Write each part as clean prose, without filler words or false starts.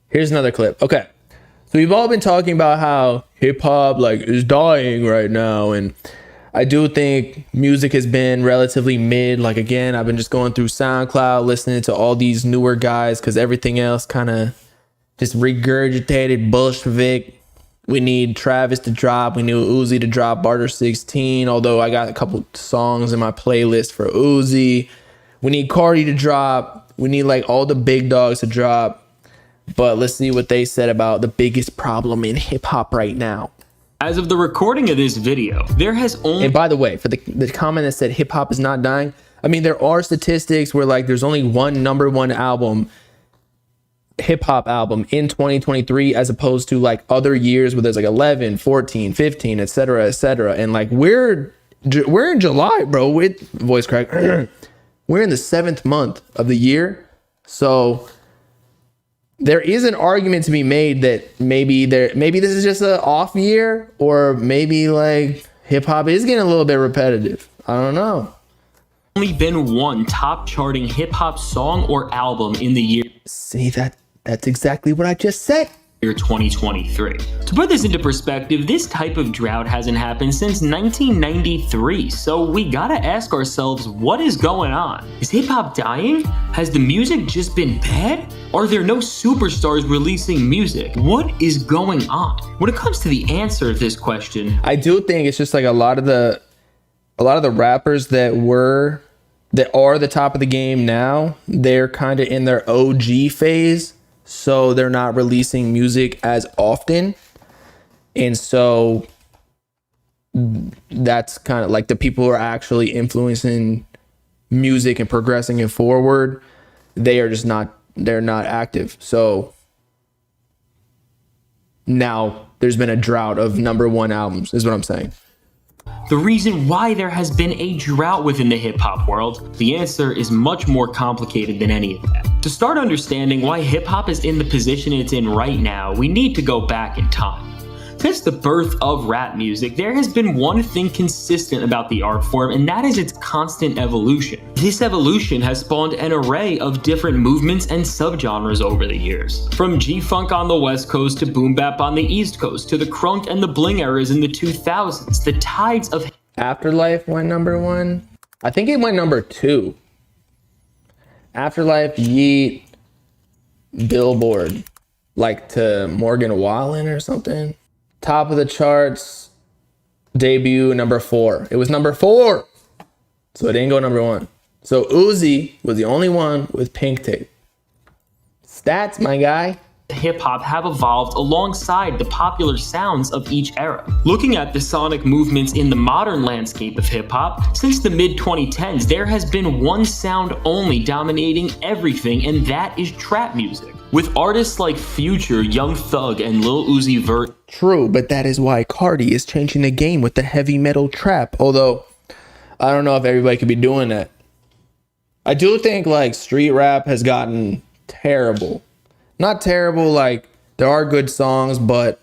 Here's another clip. Okay. So we've all been talking about how hip hop like is dying right now, and I do think music has been relatively mid. Like again, I've been just going through SoundCloud, listening to all these newer guys because everything else kind of just regurgitated Bolshevik. We need Travis to drop. We need Uzi to drop Barter 16. Although I got a couple songs in my playlist for Uzi. We need Cardi to drop. We need like all the big dogs to drop. But let's see what they said about the biggest problem in hip hop right now. As of the recording of this video, there has only... And by the way, for the comment that said hip hop is not dying, I mean, there are statistics where like there's only one #1 album, hip hop album in 2023, as opposed to like other years where there's like 11, 14, 15, etc., etc. And like we're in July, bro, with voice crack. We're in the 7th month of the year. So there is an argument to be made that maybe this is just an off year, or maybe like hip hop is getting a little bit repetitive. I don't know. Only been one top charting hip hop song or album in the year. See, that's exactly what I just said. 2023. To put this into perspective, this type of drought hasn't happened since 1993, so we gotta ask ourselves, what is going on? Is hip-hop dying? Has the music just been bad? Are there no superstars releasing music? What is going on? When it comes to the answer to this question, I do think it's just like a lot of the rappers that are the top of the game now, they're kind of in their OG phase. So they're not releasing music as often. And so that's kind of like the people who are actually influencing music and progressing it forward. They're not active. So now there's been a drought of #1 albums is what I'm saying. The reason why there has been a drought within the hip-hop world, the answer is much more complicated than any of that. To start understanding why hip-hop is in the position it's in right now, we need to go back in time. Since the birth of rap music, there has been one thing consistent about the art form, and that is its constant evolution. This evolution has spawned an array of different movements and subgenres over the years. From G-Funk on the West Coast to Boom Bap on the East Coast to the crunk and the bling eras in the 2000s, the tides of... Afterlife went #1. I think it went #2. Afterlife, Yeet, Billboard, like to Morgan Wallen or something. Top of the charts, debut #4. It was #4. So it didn't go #1. So Uzi was the only one with Pink Tape. Stats, my guy. Hip-hop have evolved alongside the popular sounds of each era. Looking at the sonic movements in the modern landscape of hip-hop, since the mid-2010s, there has been one sound only dominating everything, and that is trap music. With artists like Future, Young Thug, and Lil Uzi Vert. True, but that is why Cardi is changing the game with the heavy metal trap. Although, I don't know if everybody could be doing that. I do think like street rap has gotten terrible. Not terrible, like there are good songs, but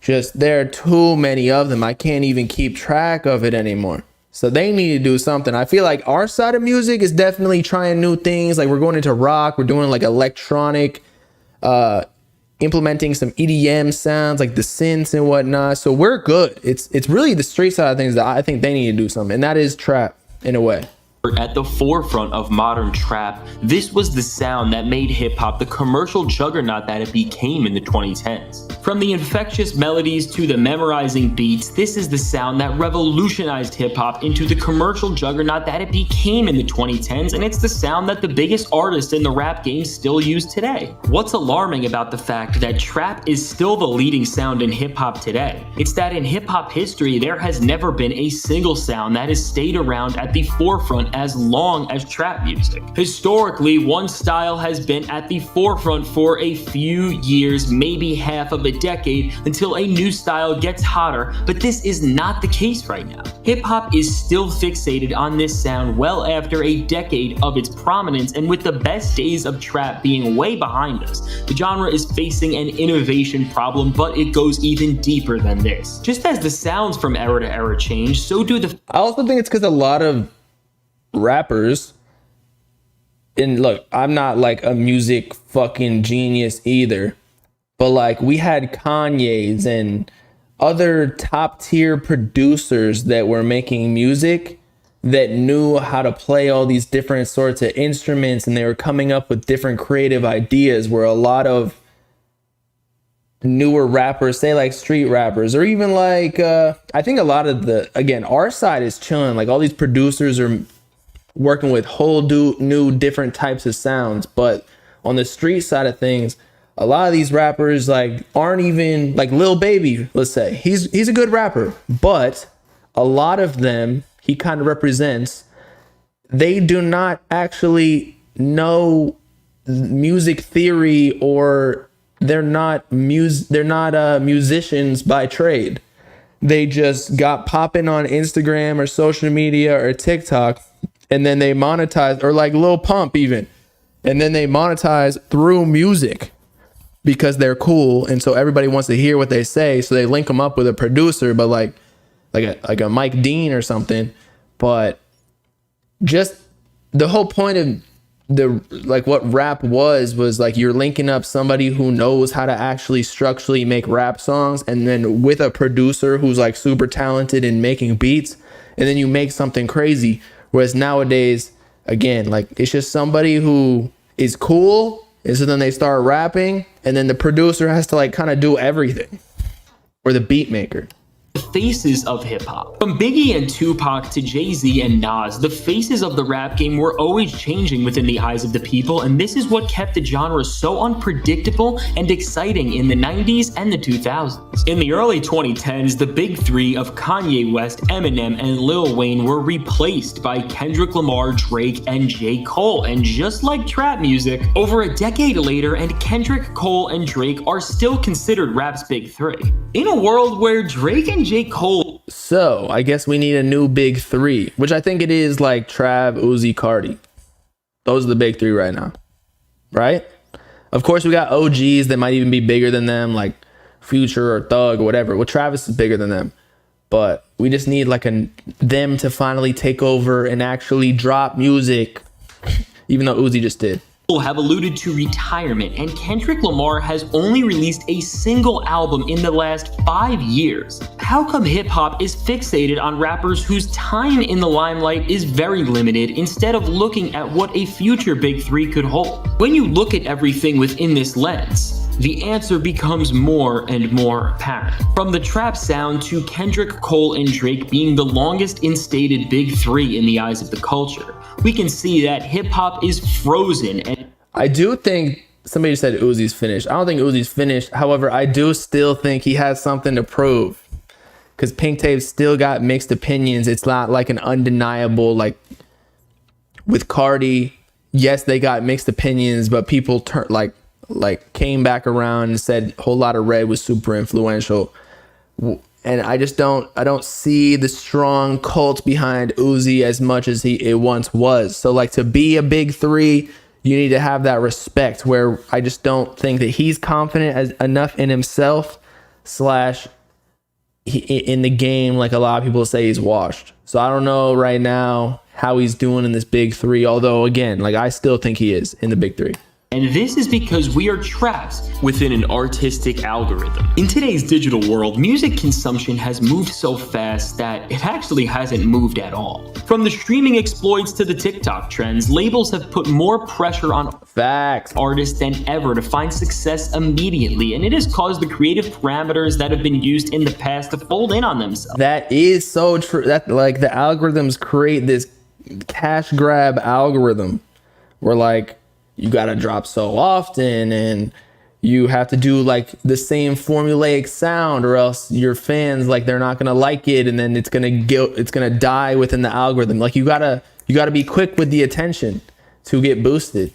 just there are too many of them. I can't even keep track of it anymore. So they need to do something. I feel like our side of music is definitely trying new things. Like we're going into rock, we're doing like electronic, implementing some EDM sounds like the synths and whatnot. So we're good. It's really the street side of things that I think they need to do something, and that is trap in a way. At the forefront of modern trap, this was the sound that made hip-hop the commercial juggernaut that it became in the 2010s. From the infectious melodies to the memorizing beats, this is the sound that revolutionized hip-hop into the commercial juggernaut that it became in the 2010s, and it's the sound that the biggest artists in the rap game still use today. What's alarming about the fact that trap is still the leading sound in hip-hop today? It's that in hip-hop history, there has never been a single sound that has stayed around at the forefront as long as trap music. Historically, one style has been at the forefront for a few years, maybe half of a decade, until a new style gets hotter, but this is not the case right now. Hip-hop is still fixated on this sound well after a decade of its prominence, and with the best days of trap being way behind us, the genre is facing an innovation problem, but it goes even deeper than this. Just as the sounds from era to era change, so do the... I also think it's because a lot of rappers and look, I'm not like a music fucking genius either, but like we had Kanye's and other top tier producers that were making music that knew how to play all these different sorts of instruments, and they were coming up with different creative ideas, where a lot of newer rappers, say like street rappers, or even like I think a lot of again, our side is chilling. Like all these producers are working with whole new different types of sounds, but on the street side of things, a lot of these rappers like aren't even like Lil Baby, let's say. He's a good rapper, but a lot of them he kind of represents, they do not actually know music theory, or they're not musicians by trade. They just got popping on Instagram or social media or TikTok, and then they monetize, or like Lil Pump even, and then they monetize through music because they're cool, and so everybody wants to hear what they say, so they link them up with a producer, but like a Mike Dean or something. But just the whole point of the like what rap was like you're linking up somebody who knows how to actually structurally make rap songs, and then with a producer who's like super talented in making beats, and then you make something crazy. Whereas nowadays, again, like it's just somebody who is cool, and so then they start rapping, and then the producer has to like kind of do everything, or the beat maker. The faces of hip-hop. From Biggie and Tupac to Jay-Z and Nas, the faces of the rap game were always changing within the eyes of the people, and this is what kept the genre so unpredictable and exciting in the 90s and the 2000s. In the early 2010s, the big three of Kanye West, Eminem, and Lil Wayne were replaced by Kendrick Lamar, Drake, and J. Cole, and just like trap music, over a decade later, and Kendrick, Cole, and Drake are still considered rap's big three. In a world where Drake and J. Cole. So I guess we need a new big three, which I think it is like Trav, Uzi, Cardi. Those are the big three right now, right? Of course, we got OGs that might even be bigger than them, like Future or Thug or whatever. Well, Travis is bigger than them, but we just need like them to finally take over and actually drop music, even though Uzi just did. Have alluded to retirement, and Kendrick Lamar has only released a single album in the last 5 years. How come hip-hop is fixated on rappers whose time in the limelight is very limited, instead of looking at what a future big three could hold? When you look at everything within this lens, the answer becomes more and more apparent. From the trap sound to Kendrick, Cole, and Drake being the longest instated big three in the eyes of the culture, we can see that hip-hop is frozen. And I do think somebody said Uzi's finished. I don't think Uzi's finished. However, I do still think he has something to prove, because Pink Tape still got mixed opinions. It's not like an undeniable, like with Cardi, yes, they got mixed opinions, but people came back around and said Whole Lotta Red was super influential. And I don't see the strong cult behind Uzi as much as it once was. So like to be a big three, you need to have that respect, where I just don't think that he's confident enough in himself / in the game. Like a lot of people say, he's washed. So I don't know right now how he's doing in this big three. Although again, like I still think he is in the big three. And this is because we are trapped within an artistic algorithm. In today's digital world, music consumption has moved so fast that it actually hasn't moved at all. From the streaming exploits to the TikTok trends, labels have put more pressure on artists than ever to find success immediately, and it has caused the creative parameters that have been used in the past to fold in on themselves. That is so true. That like the algorithms create this cash grab algorithm where like you got to drop so often, and you have to do like the same formulaic sound, or else your fans, like, they're not going to like it, and then it's going to die within the algorithm. Like you got to be quick with the attention to get boosted.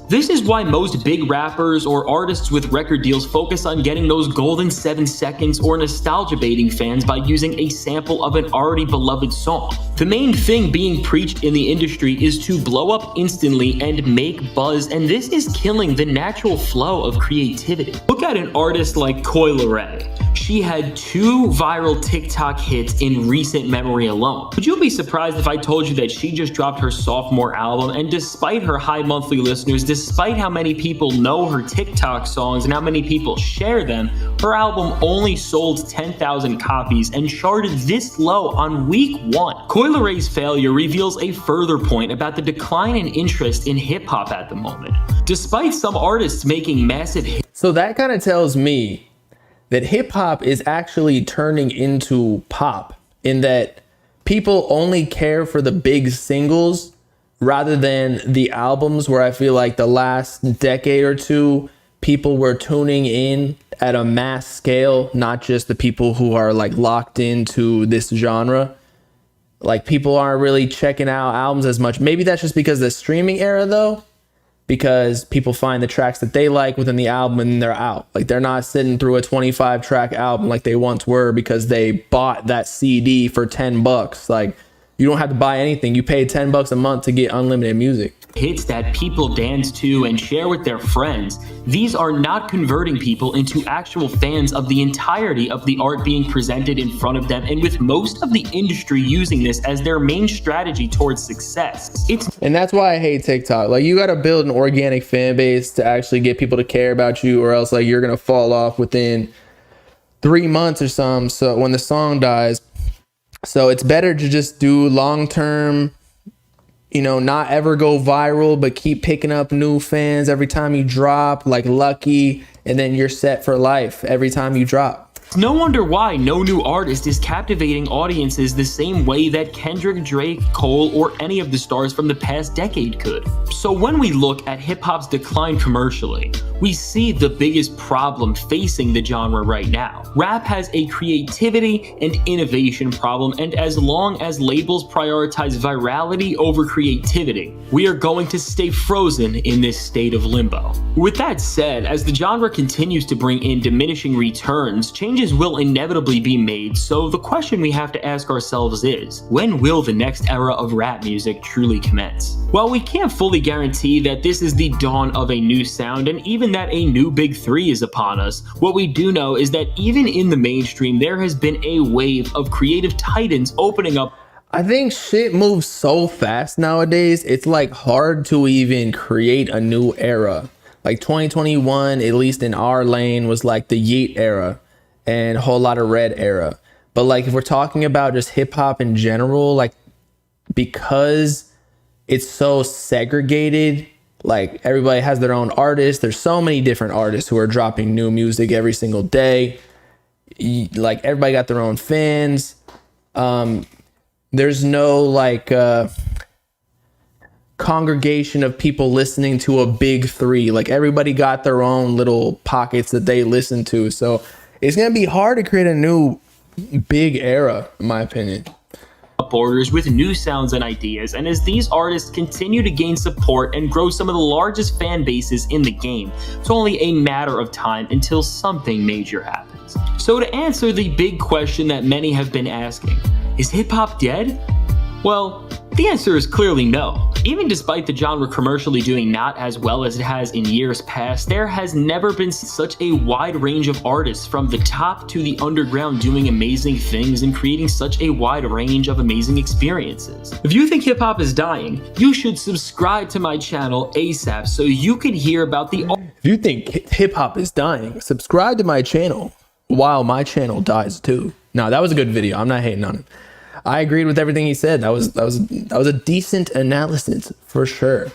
This is why most big rappers or artists with record deals focus on getting those golden 7 seconds or nostalgia baiting fans by using a sample of an already beloved song. The main thing being preached in the industry is to blow up instantly and make buzz, and this is killing the natural flow of creativity. Look at an artist like Coi Leray. She had 2 viral TikTok hits in recent memory alone. Would you be surprised if I told you that she just dropped her sophomore album, and despite her high monthly listeners, despite how many people know her TikTok songs and how many people share them, her album only sold 10,000 copies and charted this low on week 1. Coi Leray's failure reveals a further point about the decline in interest in hip-hop at the moment. Despite some artists making massive hits. So that kind of tells me that hip hop is actually turning into pop, in that people only care for the big singles rather than the albums, where I feel like the last decade or two, people were tuning in at a mass scale, not just the people who are like locked into this genre. Like, people aren't really checking out albums as much. Maybe that's just because of the streaming era though, because people find the tracks that they like within the album and they're out. Like, they're not sitting through a 25 track album like they once were because they bought that CD for $10. Like, you don't have to buy anything. You pay $10 a month to get unlimited music. Hits that people dance to and share with their friends, these are not converting people into actual fans of the entirety of the art being presented in front of them, and with most of the industry using this as their main strategy towards success. And that's why I hate TikTok. Like, you got to build an organic fan base to actually get people to care about you, or else like you're going to fall off within 3 months or something. So when the song dies, so it's better to just do long-term, not ever go viral, but keep picking up new fans every time you drop, like Lucky, and then you're set for life every time you drop. No wonder why no new artist is captivating audiences the same way that Kendrick, Drake, Cole, or any of the stars from the past decade could. So when we look at hip-hop's decline commercially, we see the biggest problem facing the genre right now. Rap has a creativity and innovation problem, and as long as labels prioritize virality over creativity, we are going to stay frozen in this state of limbo. With that said, as the genre continues to bring in diminishing returns, changes will inevitably be made, so the question we have to ask ourselves is, when will the next era of rap music truly commence? While we can't fully guarantee that this is the dawn of a new sound, and even that a new big 3 is upon us, what we do know is that even in the mainstream, there has been a wave of creative titans opening up. I think shit moves so fast nowadays, it's like hard to even create a new era. Like 2021, at least in our lane, was like the Yeet era and a whole lot of Red era. But like, if we're talking about just hip hop in general, like, because it's so segregated, like everybody has their own artist. There's so many different artists who are dropping new music every single day. Like, everybody got their own fans. There's no like congregation of people listening to a big 3. Like, everybody got their own little pockets that they listen to. So it's going to be hard to create a new big era, in my opinion. Borders with new sounds and ideas, and as these artists continue to gain support and grow some of the largest fan bases in the game, it's only a matter of time until something major happens. So to answer the big question that many have been asking, is hip-hop dead? Well, the answer is clearly no. Even despite the genre commercially doing not as well as it has in years past, there has never been such a wide range of artists from the top to the underground doing amazing things and creating such a wide range of amazing experiences. If you think hip-hop is dying, you should subscribe to my channel ASAP so you can hear about the... If you think hip-hop is dying, subscribe to my channel while my channel dies too. No, that was a good video. I'm not hating on it. I agreed with everything he said. That was a decent analysis for sure.